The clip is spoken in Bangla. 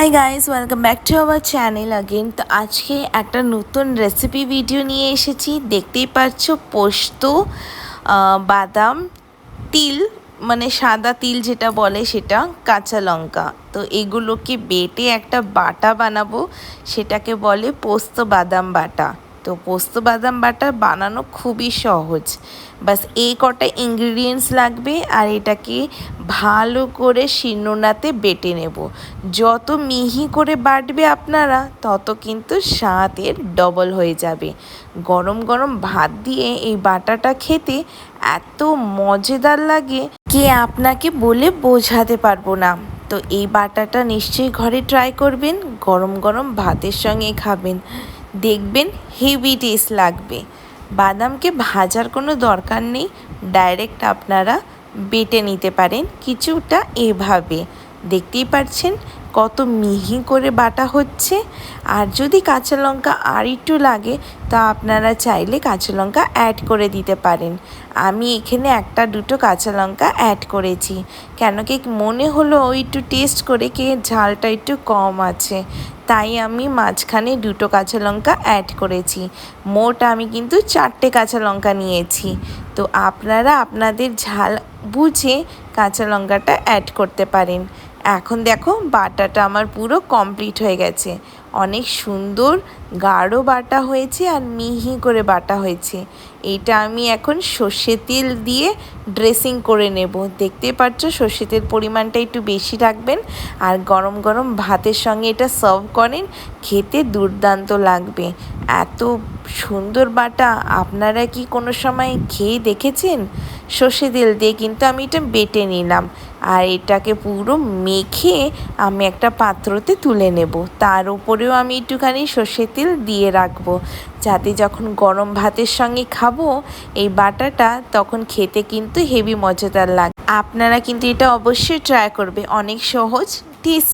Hi guys, welcome back to our channel again. তো আজকে একটা নতুন রেসিপি ভিডিও নিয়ে এসেছি। দেখতেই পাচ্ছ পোস্ত, বাদাম, তিল মানে সাদা তিল যেটা বলে সেটা, কাঁচা লঙ্কা। তো এগুলোকে বেটে একটা বাটা বানাবো, সেটাকে বলে পোস্ত বাদাম বাটা। তো পোস্ত বাদাম বাটা বানানো খুবই সহজ, বাস এই কটা ইনগ্রিডিয়েন্টস লাগবে। আর এটাকে ভালো করে শিলনোড়াতে বেটে নেব। যত মিহি করে বাটবে আপনারা, তত কিন্তু স্বাদের ডবল হয়ে যাবে। গরম গরম ভাত দিয়ে এই বাটাটা খেতে এত মজাদার লাগে, কে আপনাকে বলে বোঝাতে পারবো না। তো এই বাটাটা নিশ্চয়ই ঘরে ট্রাই করবেন, গরম গরম ভাতের সঙ্গে খাবেন, দেখবেন হেভি টেস্ট লাগবে। বাদামকে ভাজার কোনো দরকার নেই, ডাইরেক্ট আপনারা বেটে নিতে পারেন কিছুটা এভাবে। দেখতেই পাচ্ছেন কত মিহি করে বাটা হচ্ছে। আর যদি কাঁচা লঙ্কা আর একটু লাগে, তা আপনারা চাইলে কাঁচা লঙ্কা অ্যাড করে দিতে পারেন। আমি এখানে একটা দুটো কাঁচা লঙ্কা অ্যাড করেছি, কেন কি মনে হলো একটু টেস্ট করে কে ঝালটা একটু কম আছে, তাই আমি মাঝখানে দুটো কাঁচা লঙ্কা অ্যাড করেছি। মোট আমি কিন্তু 4টে কাঁচা লঙ্কা নিয়েছি। তো আপনারা আপনাদের ঝাল বুঝে কাঁচা লঙ্কাটা অ্যাড করতে পারেন। এখন দেখো বাটাটা আমার পুরো কমপ্লিট হয়ে গেছে। অনেক সুন্দর গাঢ় বাটা হয়েছে আর মিহি করে বাটা হয়েছে। এটা আমি এখন সর্ষে তেল দিয়ে ড্রেসিং করে নেব। দেখতেই পাচ্ছ সর্ষে তেল পরিমাণটা একটু বেশি রাখবেন। আর গরম গরম ভাতের সঙ্গে এটা সার্ভ করেন, খেতে দুর্দান্ত লাগবে। এত সুন্দর বাটা আপনারা কি কোনো সময় খেয়ে দেখেছেন? সর্ষে তেল দিয়ে কিন্তু আমি এটা বেটে নিলাম। আর এটাকে পুরো মেখে আমি একটা পাত্রতে তুলে নেব। তার উপরেও আমি একটুখানি সর্ষের তেল দিয়ে রাখবো, যাতে যখন গরম ভাতের সঙ্গে খাবো এই বাটাটা, তখন খেতে কিন্তু হেভি মজাদার লাগে। আপনারা কিন্তু এটা অবশ্যই ট্রাই করবে, অনেক সহজ, টেস্ট।